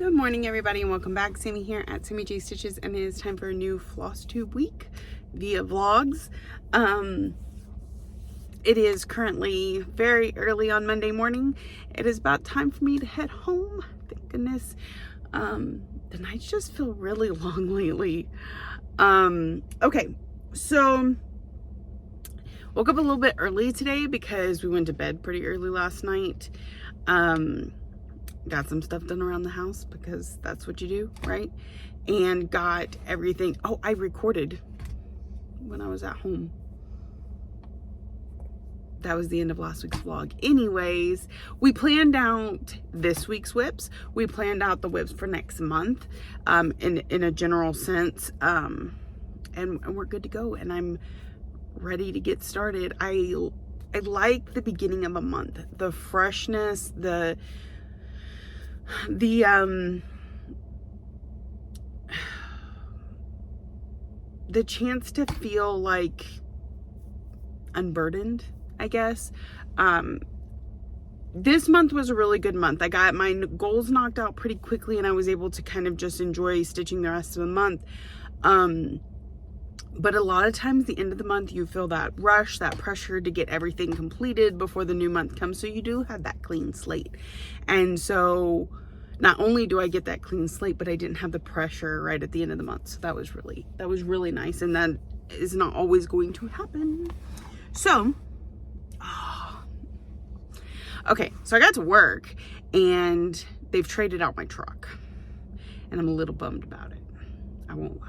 Good morning, everybody, and welcome back. Sammy here at Sammy J Stitches, and it is time for a new Flosstube week via vlogs. It is currently very early on Monday morning. It is about time for me to head home. Thank goodness. The nights just feel really long lately. Okay, so woke up a little bit early today because we went to bed pretty early last night. Got some stuff done around the house because that's what you do, right? And got everything. Oh, I recorded when I was at home. That was the end of last week's vlog. Anyways, we planned out this week's whips. We planned out the whips for next month, in a general sense, and we're good to go. And I'm ready to get started. I like the beginning of a month, the freshness, the chance to feel like unburdened, I guess. This month was a really good month. I got my goals knocked out pretty quickly, and I was able to kind of just enjoy stitching the rest of the month. But a lot of times the end of the month, you feel that rush, that pressure to get everything completed before the new month comes. So you do have that clean slate. And so not only do I get that clean slate, but I didn't have the pressure right at the end of the month. So that was really nice. And that is not always going to happen. So, okay, so I got to work and they've traded out my truck. And I'm a little bummed about it. I won't lie.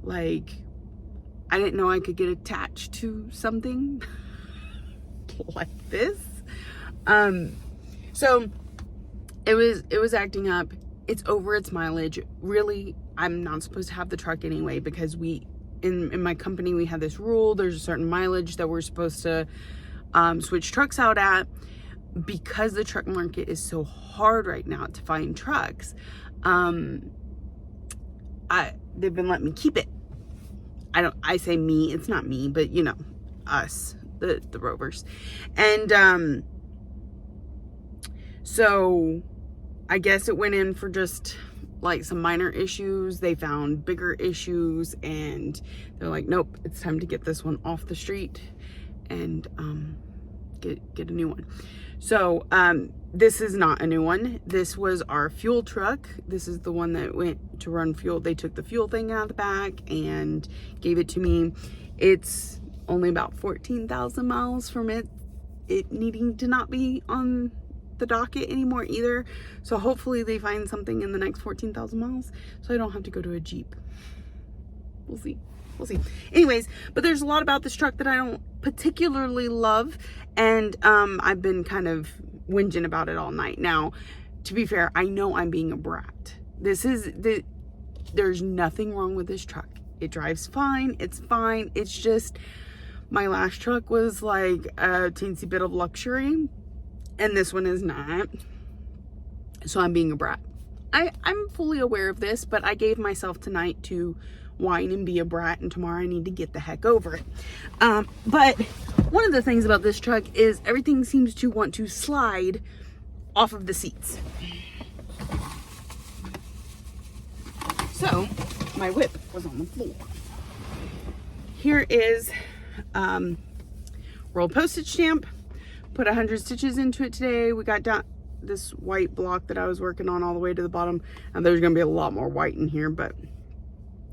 Like, I didn't know I could get attached to something like this. So it was acting up. It's over its mileage. Really, I'm not supposed to have the truck anyway, because in my company, we have this rule. There's a certain mileage that we're supposed to switch trucks out at. Because the truck market is so hard right now to find trucks, they've been letting me keep it. I say me, it's not me, but you know, us, the rovers. And so I guess it went in for just like some minor issues. They found bigger issues, and they're like, nope, it's time to get this one off the street and get a new one. So this is not a new one. This was our fuel truck. This is the one that went to run fuel. They took the fuel thing out of the back and gave it to me. It's only about 14,000 miles from it needing to not be on the docket anymore either. So hopefully they find something in the next 14,000 miles so I don't have to go to a Jeep. We'll see. Anyways, but there's a lot about this truck that I don't particularly love, and I've been kind of whinging about it all night. Now, to be fair, I know I'm being a brat. There's nothing wrong with this truck. It drives fine. It's fine. It's just my last truck was like a teensy bit of luxury, and this one is not. So I'm being a brat. I'm fully aware of this, but I gave myself tonight to whine and be a brat, and tomorrow I need to get the heck over it. But one of the things about this truck is everything seems to want to slide off of the seats. So my whip was on the floor. Here is rolled postage stamp. Put 100 stitches into it today. We got down this white block that I was working on all the way to the bottom, and there's gonna be a lot more white in here, but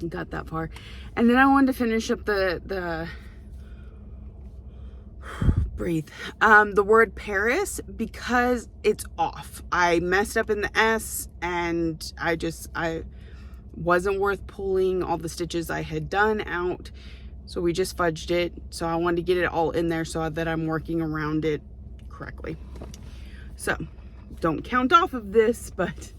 got that far. And then I wanted to finish up the breathe, the word Paris, because it's off. I messed up in the S, and I wasn't worth pulling all the stitches I had done out, so we just fudged it. So I wanted to get it all in there so that I'm working around it correctly. So don't count off of this, but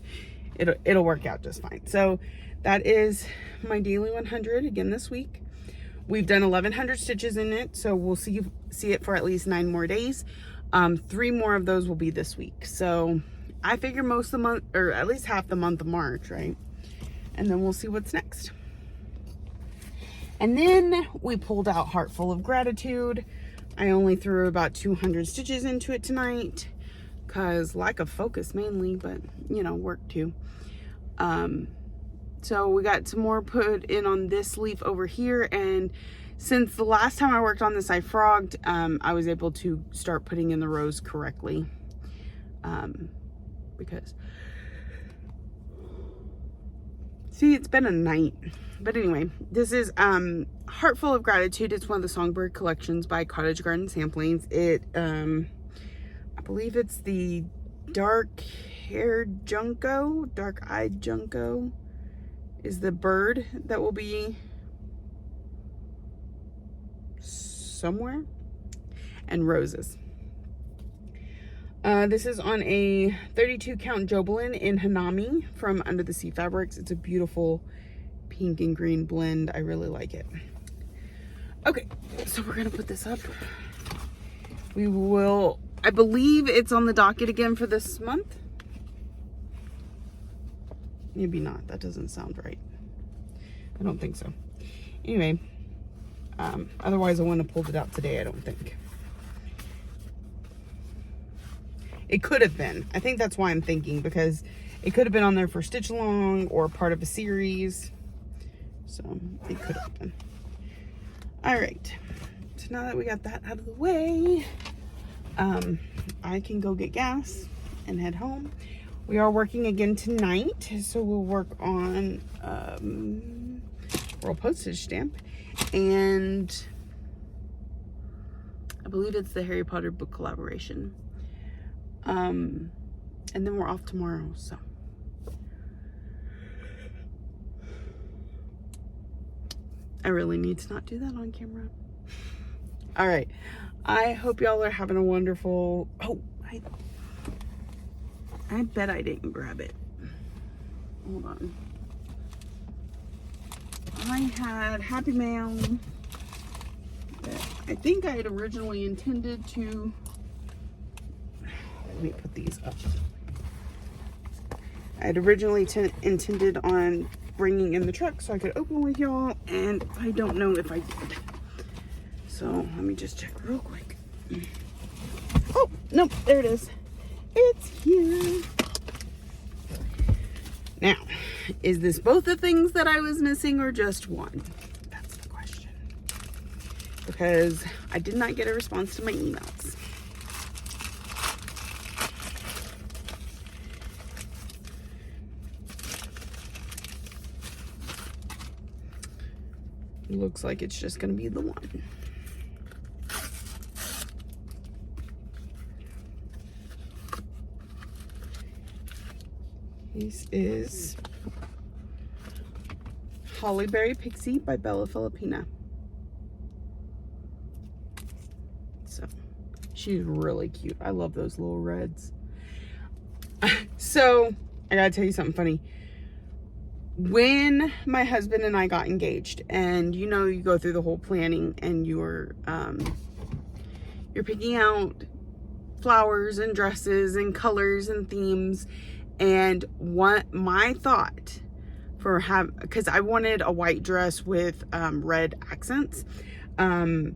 it'll work out just fine. So that is my daily 100 again this week. We've done 1,100 stitches in it, so we'll see it for at least 9 more days. 3 more of those will be this week. So I figure most of the month, or at least half the month of March, right? And then we'll see what's next. And then we pulled out Heart Full of Gratitude. I only threw about 200 stitches into it tonight. because lack of focus mainly, but you know, work too. So we got some more put in on this leaf over here, and since the last time I worked on this I frogged, I was able to start putting in the rows correctly, because see, it's been a night. But anyway, this is Heart Full of Gratitude. It's one of the Songbird collections by Cottage Garden Samplings. It I believe it's the dark-haired junco, dark-eyed junco is the bird that will be somewhere, and roses. This is on a 32 count Jobelin in Hanami from Under the Sea Fabrics. It's a beautiful pink and green blend. I really like it. Okay, so we're gonna put this up. We will, I believe it's on the docket again for this month. Maybe not, that doesn't sound right. I don't think so. Anyway, otherwise I wouldn't have pulled it out today, I don't think. It could have been. I think that's why I'm thinking, because it could have been on there for stitch along or part of a series. So it could have been. All right. So now that we got that out of the way, I can go get gas and head home. We are working again tonight, so we'll work on roll postage stamp, and I believe it's the Harry Potter book collaboration. And then we're off tomorrow, so I really need to not do that on camera. All right, I hope y'all are having a wonderful, oh, I bet I didn't grab it. Hold on. I had Happy Mail that I think I had originally intended to, let me put these up. I had originally intended on bringing in the truck so I could open with y'all, and I don't know if I did. So let me just check real quick. Oh, nope, there it is. It's here. Now, is this both the things that I was missing or just one? That's the question. Because I did not get a response to my emails. It looks like it's just going to be the one. This is Hollyberry Pixie by Bella Filipina. So, she's really cute. I love those little reds. So, I gotta tell you something funny. When my husband and I got engaged, and you know, you go through the whole planning and you're picking out flowers and dresses and colors and themes. And what my thought for because I wanted a white dress with red accents, and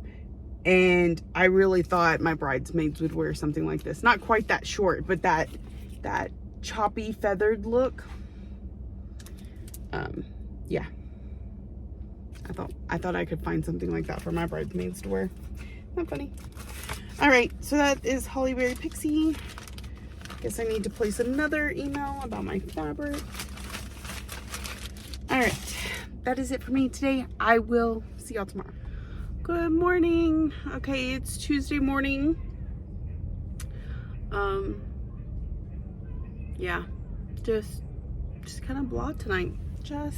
I really thought my bridesmaids would wear something like this. Not quite that short, but that choppy feathered look. Yeah, I thought I could find something like that for my bridesmaids to wear. Not funny. All right, so that is Hollyberry Pixie. Guess I need to place another email about my fabric. All right, that is it for me today. I will see y'all tomorrow. Good morning. Okay, it's Tuesday morning. Yeah, just kind of blah tonight. I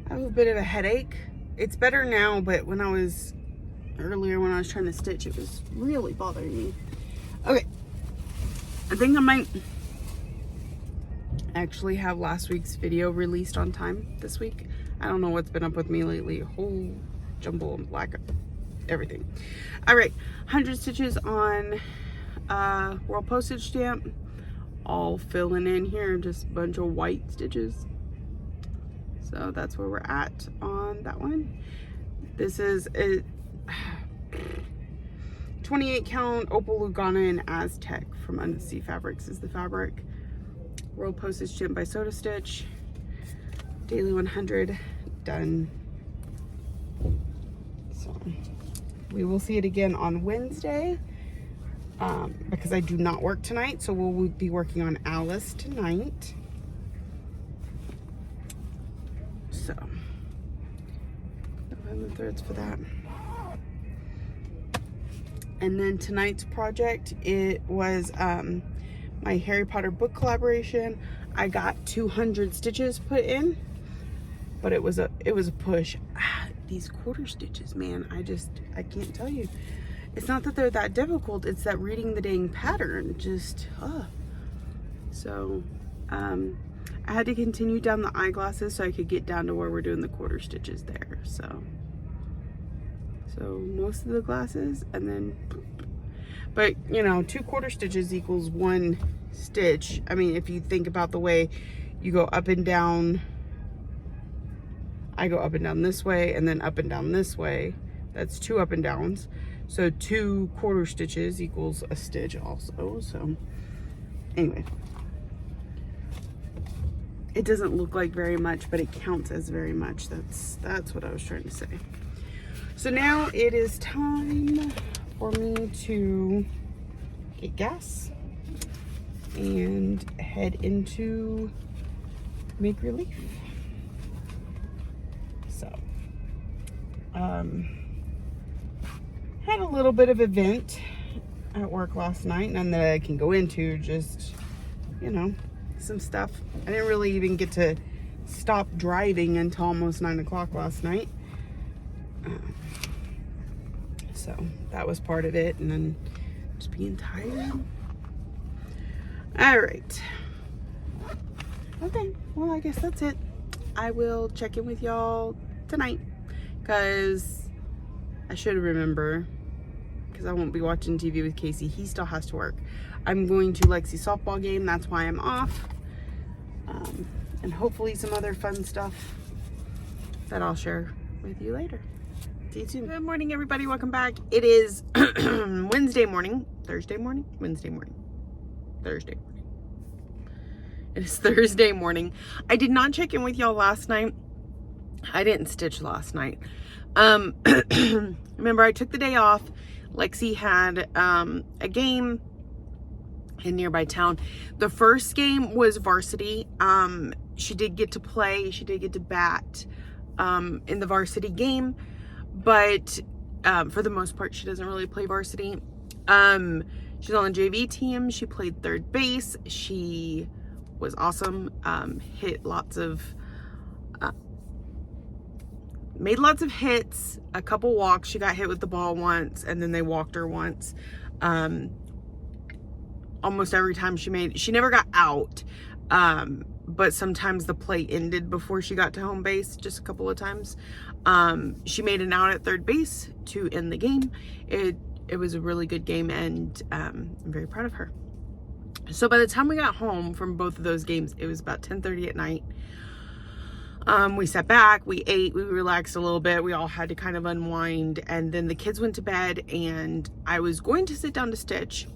have a bit of a headache. It's better now, but earlier when I was trying to stitch, it was really bothering me. Okay. I think I might actually have last week's video released on time this week. I don't know what's been up with me lately. A whole jumble of lack of everything. All right, 100 stitches on roll postage stamp. All filling in here, just a bunch of white stitches. So that's where we're at on that one. This is a 28 count Opal Lugana in Aztec from Undersea Fabrics is the fabric. World Postage Stamp by Soda Stitch. Daily 100 done. So we will see it again on Wednesday because I do not work tonight, so we'll be working on Alice tonight. So the threads for that. And then tonight's project, it was my Harry Potter book collaboration. I got 200 stitches put in, but it was a push. These quarter stitches, man, I can't tell you. It's not that they're that difficult, it's that reading the dang pattern just so I had to continue down the eyeglasses so I could get down to where we're doing the quarter stitches there. So most of the glasses, and then, but you know, 2 quarter stitches equals 1 stitch. I mean, if you think about the way you go up and down, I go up and down this way and then up and down this way, that's 2 up and downs. So 2 quarter stitches equals a stitch also. So anyway, it doesn't look like very much, but it counts as very much. That's what I was trying to say. So now it is time for me to get gas and head into Make Relief. So, had a little bit of event at work last night, none that I can go into, just, you know, some stuff. I didn't really even get to stop driving until almost 9 o'clock last night. So that was part of it, and then just being tired. All right. Okay, well, I guess that's it. I will check in with y'all tonight, because I should remember, because I won't be watching TV with Casey. He still has to work. I'm going to Lexi's softball game. That's why I'm off. And hopefully some other fun stuff that I'll share with you later. See you soon. Good morning, everybody. Welcome back. It is Thursday morning. It is Thursday morning. I did not check in with y'all last night. I didn't stitch last night. Remember, I took the day off. Lexi had a game in nearby town. The first game was varsity. She did get to play. She did get to bat in the varsity game. But for the most part, she doesn't really play varsity. She's on the JV team. She played third base. She was awesome. Hit lots of, made lots of hits, a couple walks. She got hit with the ball once, and then they walked her once. Almost every time she never got out. But sometimes the play ended before she got to home base, just a couple of times. She made an out at third base to end the game. It was a really good game, and I'm very proud of her. So by the time we got home from both of those games, it was about 10:30 at night. We sat back, we ate, we relaxed a little bit. We all had to kind of unwind, and then the kids went to bed, and I was going to sit down to stitch,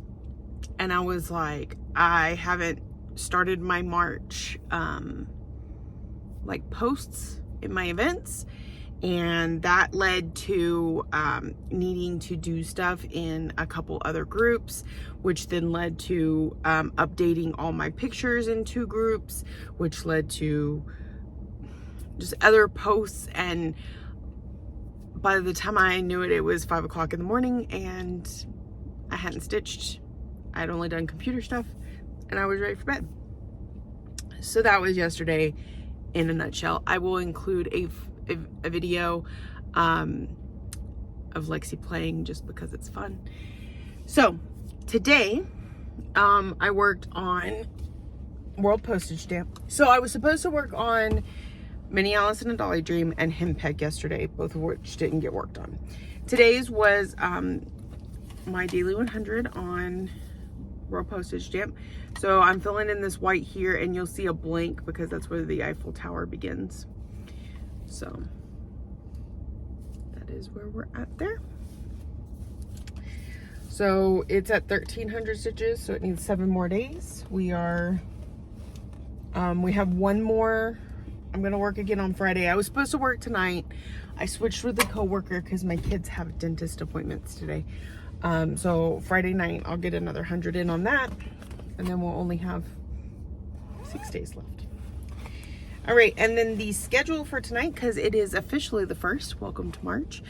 and I was like, I haven't started my March like posts in my events, and that led to needing to do stuff in a couple other groups, which then led to updating all my pictures in 2 groups, which led to just other posts. And by the time I knew it, it was 5 o'clock in the morning, and I hadn't stitched. I had only done computer stuff, and I was ready for bed. So that was yesterday in a nutshell. I will include a video of Lexi playing, just because it's fun. So today I worked on World Postage Stamp. So I was supposed to work on Minnie Alice and a Dolly Dream and Hem Peck yesterday, both of which didn't get worked on. Today's was my daily 100 on World Postage Stamp. So I'm filling in this white here, and you'll see a blank because that's where the Eiffel Tower begins. So that is where we're at there. So it's at 1,300 stitches, so it needs 7 more days. We have one more. I'm gonna work again on Friday. I was supposed to work tonight. I switched with a coworker because my kids have dentist appointments today. So Friday night, I'll get another 100 in on that, and then we'll only have 6 days left. All right, and then the schedule for tonight, because it is officially the 1st, welcome to March,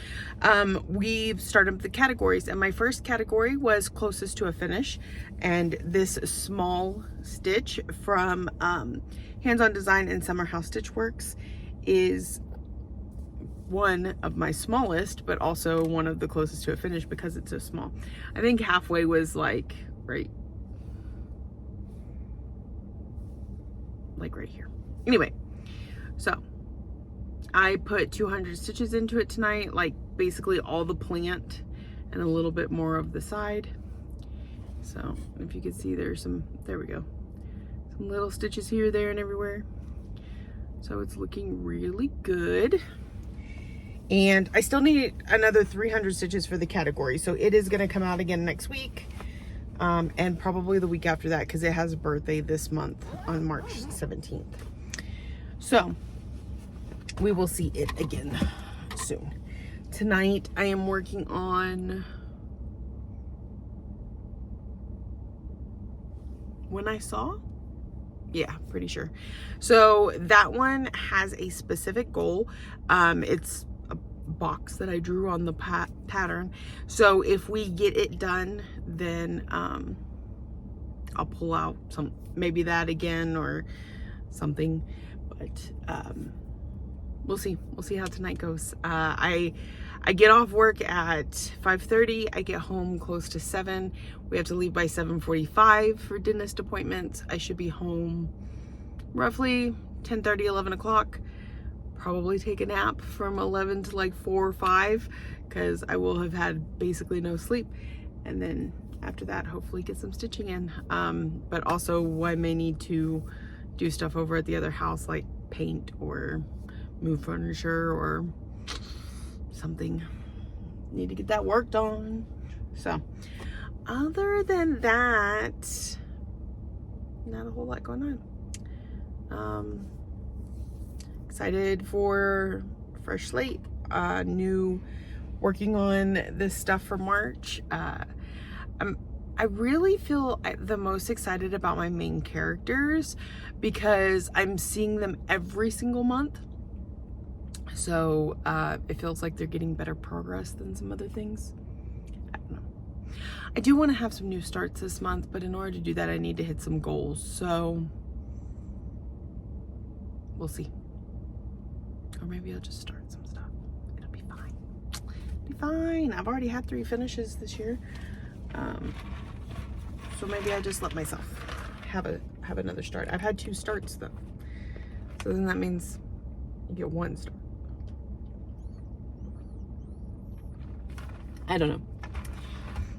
we've started the categories, and my first category was closest to a finish, and this small stitch from Hands-On Design and Summer House Stitch Works is one of my smallest, but also one of the closest to a finish because it's so small. I think halfway was like right here. Anyway, so I put 200 stitches into it tonight, like basically all the plant and a little bit more of the side. So if you can see, there's some, there we go. Some little stitches here, there, and everywhere. So it's looking really good. And I still need another 300 stitches for the category. So it is gonna come out again next week. And probably the week after that, because it has a birthday this month on March 17th. So we will see it again soon. Tonight I am working on When I Saw. Yeah, pretty sure. So that one has a specific goal. It's a box that I drew on the pattern. So if we get it done, then I'll pull out maybe that again or something. But we'll see. We'll see how tonight goes. I get off work at 5:30. I get home close to 7. We have to leave by 7:45 for dentist appointments. I should be home roughly 10:30, 11 o'clock. Probably take a nap from 11 to like 4 or 5 because I will have had basically no sleep. And then after that, hopefully get some stitching in. But also I may need to do stuff over at the other house, like paint or move furniture or something. Need to get that worked on. So other than that, not a whole lot going on. Excited for fresh slate, new working on this stuff for March. I really feel the most excited about my main characters because I'm seeing them every single month. So it feels like they're getting better progress than some other things. I don't know. I do want to have some new starts this month, but in order to do that, I need to hit some goals. So we'll see. Or maybe I'll just start some stuff. It'll be fine. It'll be fine. I've already had 3 finishes this year. So maybe I just let myself have another start. I've had 2 starts though. So then that means you get 1 start. I don't know.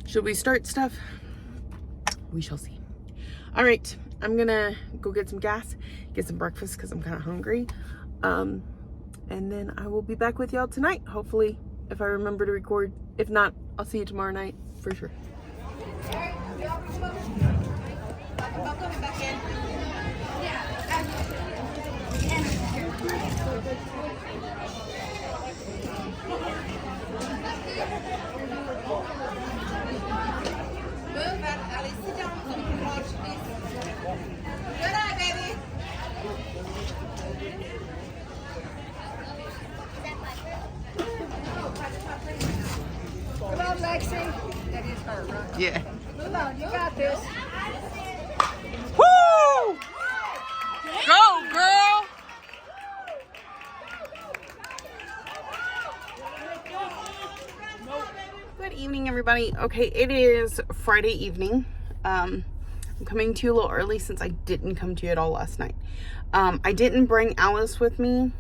Should we start stuff? We shall see. All right, I'm gonna go get some gas, get some breakfast because I'm kind of hungry. And then I will be back with y'all tonight, hopefully, if I remember to record. If not, I'll see you tomorrow night for sure. Come on, Lexi. That is her, right? Yeah. Move on, you got this. Woo! Go, girl! Good evening, everybody. Okay, it is Friday evening. I'm coming to you a little early since I didn't come to you at all last night. I didn't bring Alice with me.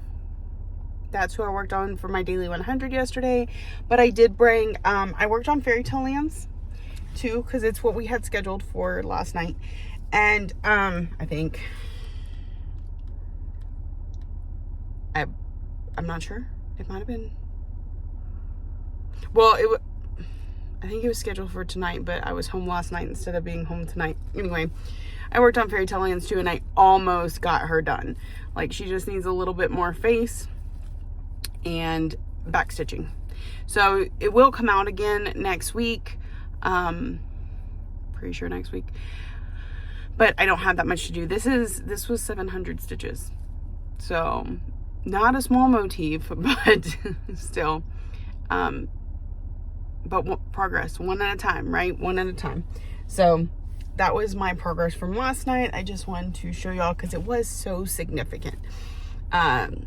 That's who I worked on for my daily 100 yesterday. But I did bring, I worked on Fairy Tale Lands too, because it's what we had scheduled for last night. And I think, I'm not sure. It might have been, well, I think it was scheduled for tonight, but I was home last night instead of being home tonight. Anyway, I worked on Fairy Tale Lands too, and I almost got her done. Like, she just needs a little bit more face and back stitching. So it will come out again next week. Pretty sure next week. But I don't have that much to do. This was 700 stitches. So not a small motif, but still. But progress, one at a time, right? One at a time. So that was my progress from last night. I just wanted to show y'all because it was so significant. I'm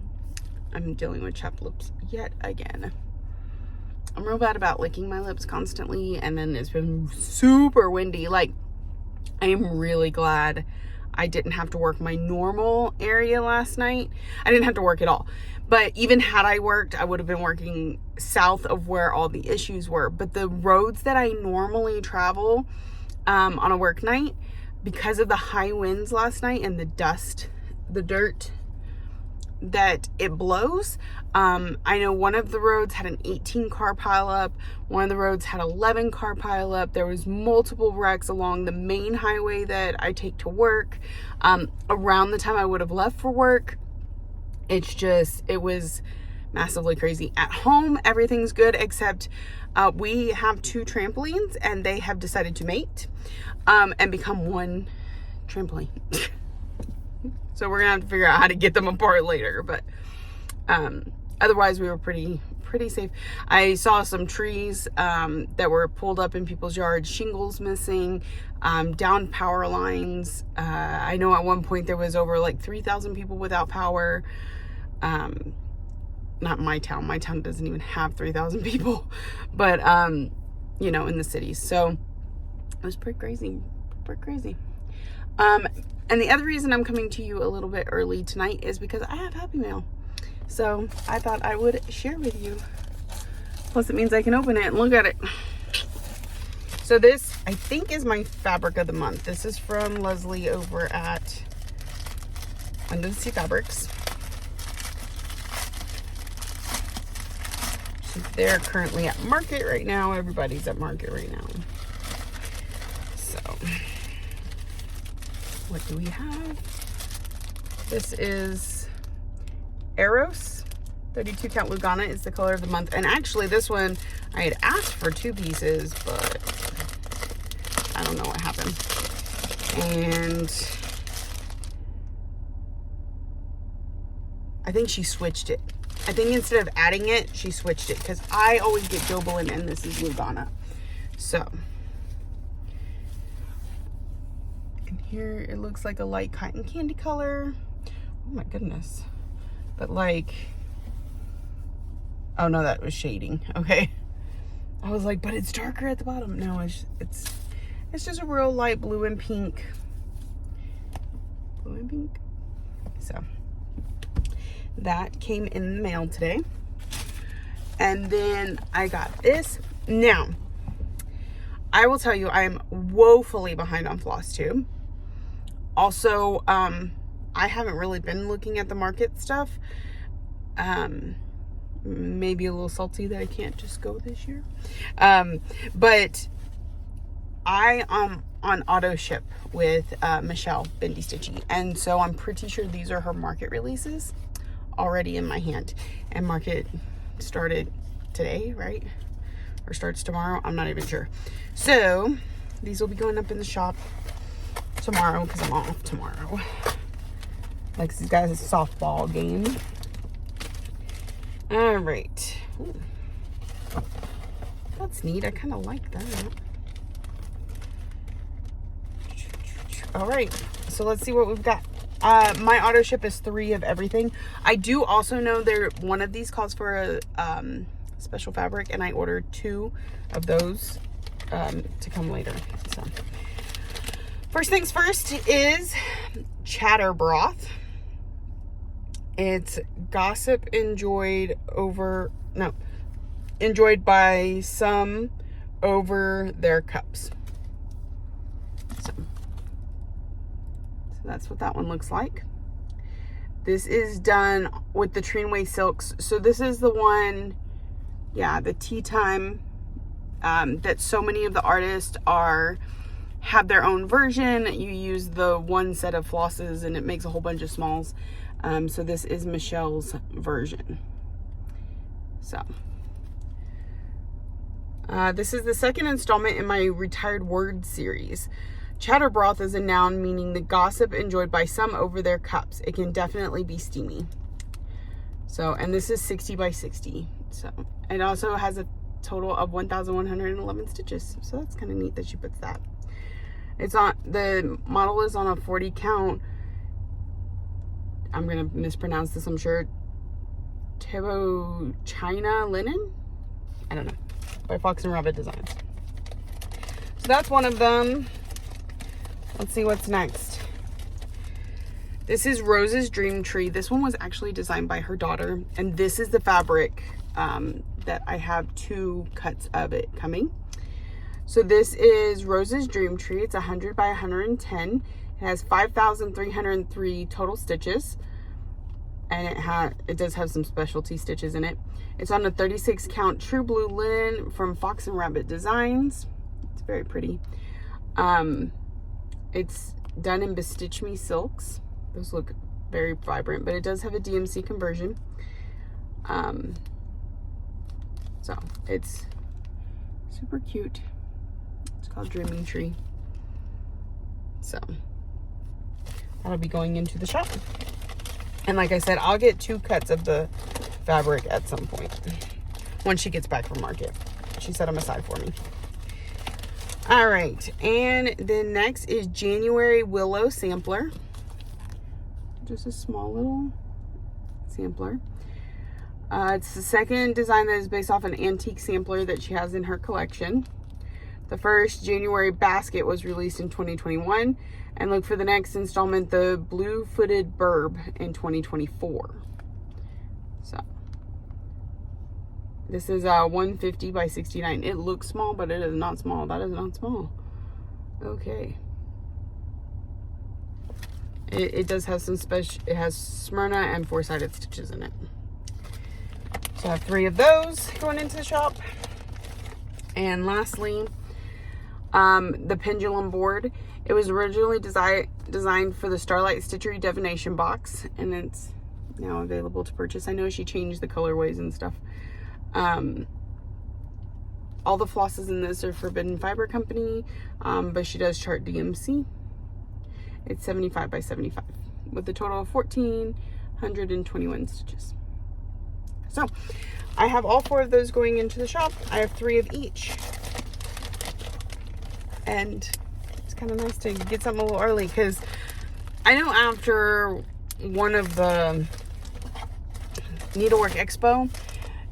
dealing with chapped lips yet again. I'm real bad about licking my lips constantly, and then it's been super windy. Like, I'm really glad I didn't have to work my normal area last night. I didn't have to work at all. But even had I worked, I would have been working south of where all the issues were. But the roads that I normally travel on a work night, because of the high winds last night and the dust, the dirt that it blows, I know one of the roads had an 18 car pileup. One of the roads had 11 car pileup. There was multiple wrecks along the main highway that I take to work. Around the time I would have left for work, it was massively crazy. At home, everything's good, except we have 2 trampolines, and they have decided to mate and become one trampoline. So we're gonna have to figure out how to get them apart later, but otherwise we were pretty safe. I saw some trees that were pulled up in people's yards, shingles missing, down power lines. I know at one point there was over like 3,000 people without power. Not my town. My town doesn't even have 3,000 people, but you know, in the cities. So it was pretty crazy. And the other reason I'm coming to you a little bit early tonight is because I have Happy Mail. So I thought I would share with you. Plus it means I can open it and look at it. So this, I think, is my fabric of the month. This is from Leslie over at Under the Sea Fabrics. They're currently at market right now. Everybody's at market right now. So what do we have? This is Eros. 32 count Lugana is the color of the month. And actually this one, I had asked for 2 pieces, but I don't know what happened. And I think she switched it. I think instead of adding it, she switched it, because I always get Jobelan and this is Lugana. So, and here it looks like a light cotton candy color. Oh my goodness. But like, oh no, that was shading. Okay. I was like, but it's darker at the bottom. No, it's just a real light blue and pink. Blue and pink. So that came in the mail today. And then I got this. Now, I will tell you, I am woefully behind on Flosstube. Also, I haven't really been looking at the market stuff. Maybe a little salty that I can't just go this year. But I am on auto ship with Michelle Bendy Stitchy. And so I'm pretty sure these are her market releases already in my hand. And market started today, right? Or starts tomorrow. I'm not even sure. So these will be going up in the shop tomorrow because I'm off tomorrow. Like, these guys' softball game. All right. Ooh. That's neat. I kind of like that. All right. So let's see what we've got. My auto ship is 3 of everything. I do also know one of these calls for a special fabric, and I ordered 2 of those to come later. So first things first is Chatter Broth. It's gossip enjoyed by some over their cups. So that's what that one looks like. This is done with the Trinway silks. So this is the one, yeah, the tea time that so many of the artists have their own version. You use the one set of flosses and it makes a whole bunch of smalls. So this is Michelle's version. So this is the second installment in my Retired Word series. Chatter broth is a noun meaning the gossip enjoyed by some over their cups. It can definitely be steamy. So, and this is 60 by 60. So it also has a total of 1,111 stitches. So that's kind of neat that she puts that. The model is on a 40 count. I'm going to mispronounce this, I'm sure. Tebo China linen? I don't know. By Fox and Rabbit Designs. So that's one of them. Let's see what's next. This is Rose's Dream Tree. This one was actually designed by her daughter. And this is the fabric that I have 2 cuts of it coming. So this is Rose's Dream Tree. It's 100 by 110. It has 5,303 total stitches. And it does have some specialty stitches in it. It's on a 36 count true blue linen from Fox and Rabbit Designs. It's very pretty. It's done in Bestitch Me silks. Those look very vibrant, but it does have a DMC conversion. So it's super cute. It's called Dreaming Tree. So that'll be going into the shop. And like I said, I'll get 2 cuts of the fabric at some point when she gets back from market. She set them aside for me. All right, and then next is January Willow Sampler. Just a small little sampler. It's the second design that is based off an antique sampler that she has in her collection. The first January basket was released in 2021. And look for the next installment, the Blue-Footed Burb, in 2024. So this is 150 by 69. It looks small, but it is not small. That is not small. Okay. It does have some special, it has Smyrna and 4-sided stitches in it. So I have 3 of those going into the shop. And lastly, the pendulum board. It was originally designed for the Starlight Stitchery Divination box, and it's now available to purchase. I know she changed the colorways and stuff. All the flosses in this are Forbidden Fiber Company, but she does chart DMC. It's 75 by 75 with a total of 1,421 stitches. So I have all 4 of those going into the shop. I have 3 of each. And it's kind of nice to get something a little early, because I know after one of the Needlework Expo,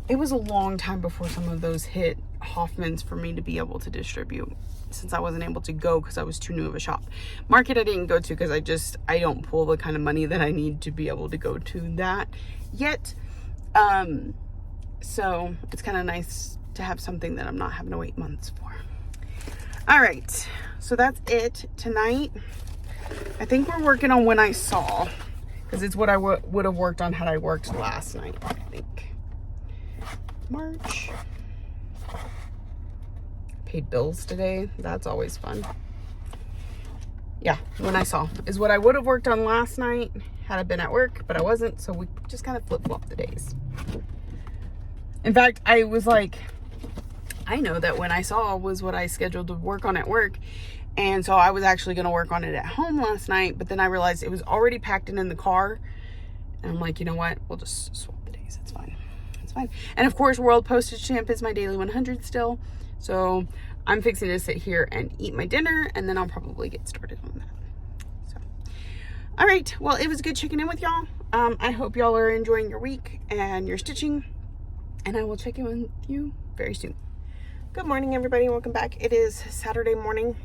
it was a long time before some of those hit Hoffman's for me to be able to distribute, since I wasn't able to go because I was too new of a shop. Market I didn't go to because I don't pull the kind of money that I need to be able to go to that yet. So it's kind of nice to have something that I'm not having to wait months for. All right, so that's it tonight. I think we're working on When I Saw, because it's what I would have worked on had I worked last night, I think. March. Paid bills today. That's always fun. Yeah, When I Saw is what I would have worked on last night had I been at work, but I wasn't, so we just kind of flip-flop the days. In fact, I was like, I know that When I Saw was what I scheduled to work on at work, and so I was actually going to work on it at home last night, but then I realized it was already packed in the car, and I'm like, you know what, we'll just swap the days. It's fine. It's fine. And of course, World Postage Stamp is my daily 100 still, so I'm fixing to sit here and eat my dinner, and then I'll probably get started on that. So, all right, well, it was good checking in with y'all. I hope y'all are enjoying your week and your stitching, and I will check in with you very soon. Good morning, everybody. Welcome back. It is Saturday morning.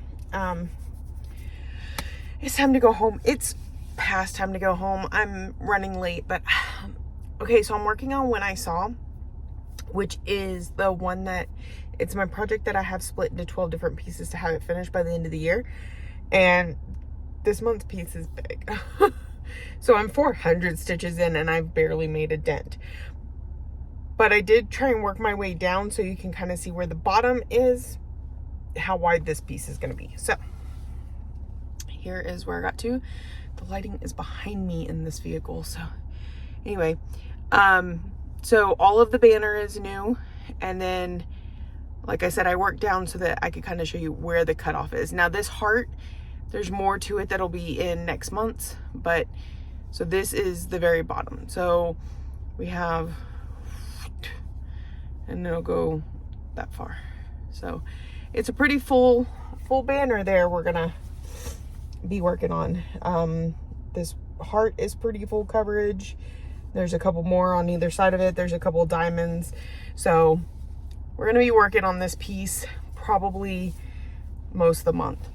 It's time to go home. It's past time to go home. I'm running late, but okay, so I'm working on When I Saw, which is the one that it's my project that I have split into 12 different pieces to have it finished by the end of the year. And this month's piece is big. So I'm 400 stitches in and I've barely made a dent. but I did try and work my way down so you can kind of see where the bottom is, how wide this piece is going to be. So here is where I got to. The lighting is behind me in this vehicle. So anyway, so all of the banner is new. And then, like I said, I worked down so that I could kind of show you where the cutoff is. Now this heart, there's more to it that'll be in next month's, but so this is the very bottom. So we have, and it'll go that far. So it's a pretty full banner there we're gonna be working on. This heart is pretty full coverage. There's a couple more on either side of it. There's a couple of diamonds. So we're gonna be working on this piece probably most of the month,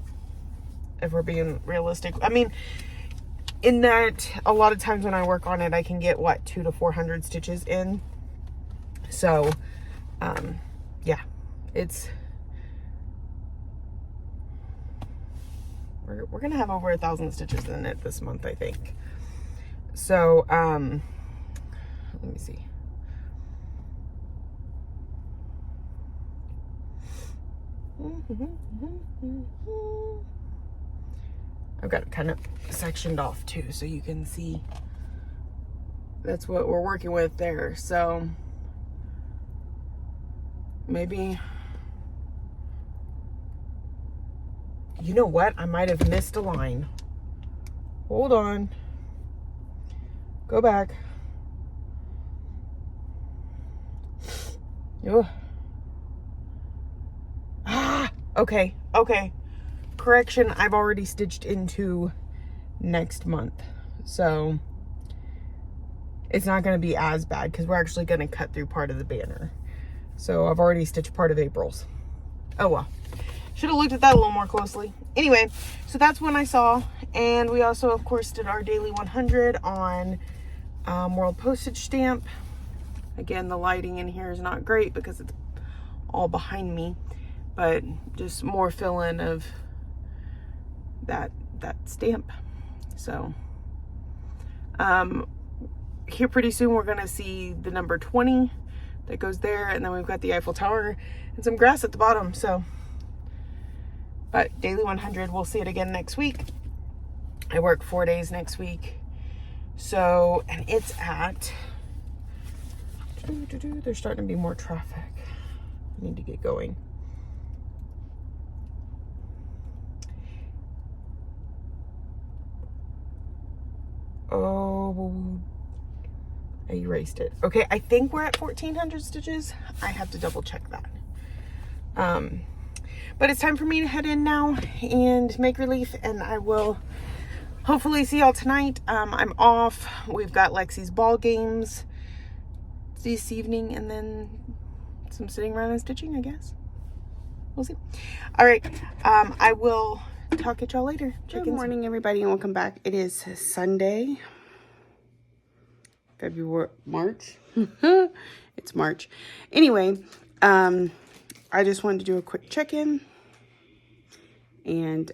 if we're being realistic. I mean, in that, a lot of times when I work on it, I can get what, 200 to 400 stitches in. So yeah, it's, we're gonna have over 1,000 stitches in it this month, I think. So let me see. I've got it kind of sectioned off too, so you can see that's what we're working with there. So maybe, you know what? I might have missed a line. Hold on. Go back. Ugh. Okay. Correction, I've already stitched into next month. So it's not going to be as bad because we're actually going to cut through part of the banner. So I've already stitched part of April's. Oh well. Should have looked at that a little more closely. Anyway, so that's when I saw. And we also, of course, did our daily 100 on World Postage Stamp. Again, the lighting in here is not great because it's all behind me. But just more fill-in of that stamp. So here pretty soon we're gonna see the number 20 that goes there, and then we've got the Eiffel Tower and some grass at the bottom. So, but daily 100, we'll see it again next week. I work 4 days next week. So, and it's at, there's starting to be more traffic. I need to get going. Oh, I erased it. Okay, I think we're at 1,400 stitches. I have to double check that. But it's time for me to head in now and make relief, and I will hopefully see y'all tonight. I'm off. We've got Lexi's ball games this evening, and then some sitting around and stitching, I guess. We'll see. All right, I will talk at y'all later. Good morning, everybody, and welcome back. It is Sunday, March. It's March. Anyway, I just wanted to do a quick check-in and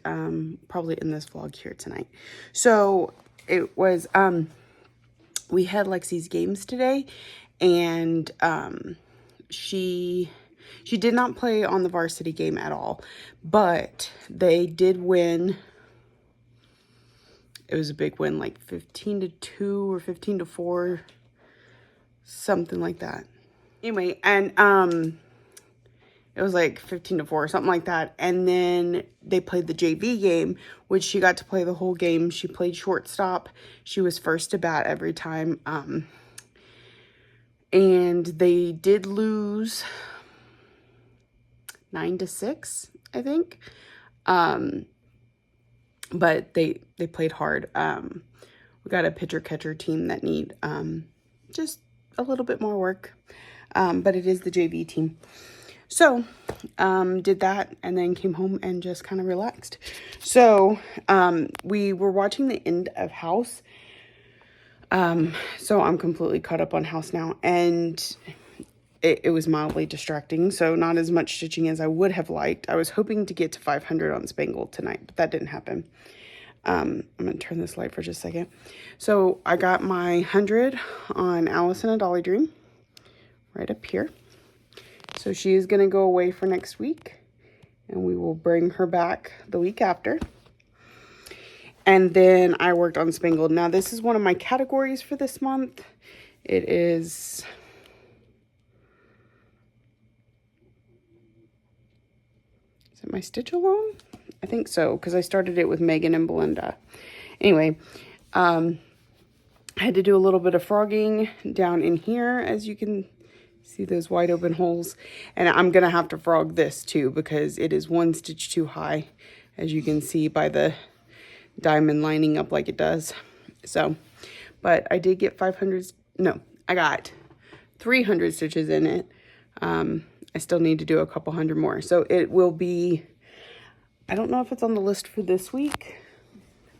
probably in this vlog here tonight. So it was, we had Lexi's games today, and she did not play on the varsity game at all, but they did win. It was a big win, like 15-2 or 15-4, something like that. Anyway, and it was like 15-4 or something like that. And then they played the JV game, which she got to play the whole game. She played shortstop. She was first to bat every time. And they did lose 9-6, I think. But they played hard. We got a pitcher-catcher team that need just a little bit more work. But it is the JV team. So, did that and then came home and just kind of relaxed. So, we were watching the end of House. So I'm completely caught up on House now, and it was mildly distracting. So not as much stitching as I would have liked. I was hoping to get to 500 on Spangled tonight, but that didn't happen. I'm going to turn this light for just a second. So I got my 100 on Alice in a Dolly Dream right up here. So she is going to go away for next week, and we will bring her back the week after. And then I worked on Spangled. Now, this is one of my categories for this month. It is... Is it my stitch along? I think so, because I started it with Megan and Belinda. Anyway, I had to do a little bit of frogging down in here, as you can see those wide open holes. And I'm going to have to frog this too, because it is one stitch too high, as you can see by the diamond lining up like it does. So, but I did get 500, no, I got 300 stitches in it. I still need to do a couple hundred more. So it will be, I don't know if it's on the list for this week,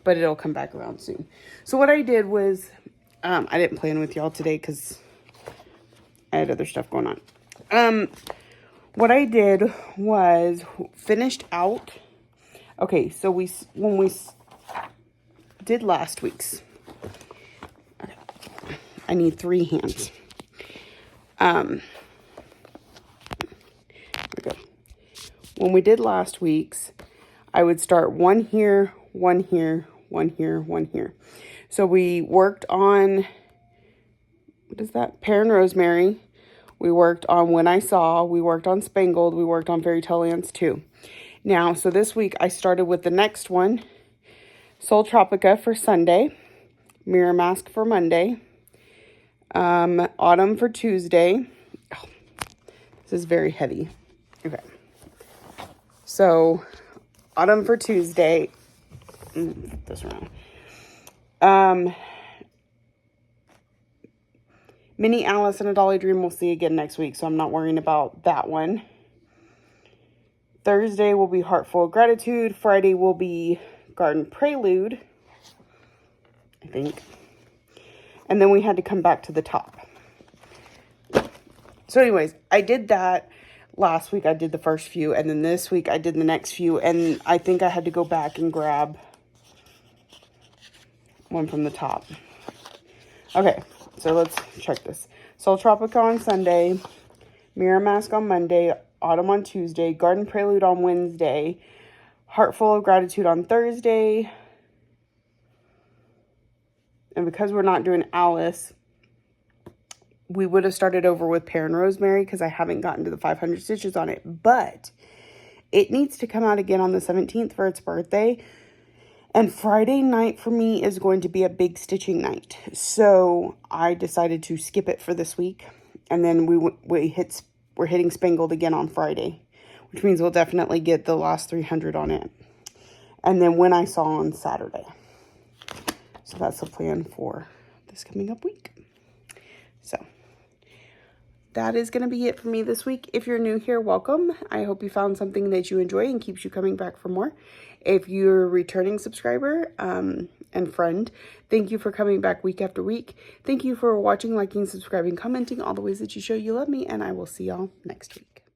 but it'll come back around soon. So what I did was, I didn't plan with y'all today because I had other stuff going on. What I did was finished out. Okay, so when we did last week's, okay, I need 3 hands. There we go. When we did last week's, I would start one here, one here, one here, one here. So we worked on, what is that? Pear and Rosemary. We worked on When I Saw. We worked on Spangled. We worked on Fairy Tale Lands too. Now, so this week I started with the next one. Sol Tropica for Sunday. Mirror Mask for Monday. Autumn for Tuesday. Oh, this is very heavy. Okay. So, Autumn for Tuesday. Flip this around. Minnie Alice and a Dolly Dream we'll see again next week, so I'm not worrying about that one. Thursday will be Heartful of Gratitude. Friday will be Garden Prelude, I think. And then we had to come back to the top. So anyways, I did that last week. I did the first few, and then this week I did the next few, and I think I had to go back and grab one from the top. Okay, so let's check this. Sol Tropica on Sunday, Mirror Mask on Monday, Autumn on Tuesday, Garden Prelude on Wednesday, Heartful of Gratitude on Thursday. And because we're not doing Alice, we would have started over with Pear and Rosemary because I haven't gotten to the 500 stitches on it. But it needs to come out again on the 17th for its birthday. And Friday night for me is going to be a big stitching night. So I decided to skip it for this week. And then we're hitting Spangled again on Friday, which means we'll definitely get the last 300 on it. And then When I Saw on Saturday. So that's the plan for this coming up week. So that is going to be it for me this week. If you're new here, welcome. I hope you found something that you enjoy and keeps you coming back for more. If you're a returning subscriber and friend, thank you for coming back week after week. Thank you for watching, liking, subscribing, commenting, all the ways that you show you love me, and I will see y'all next week.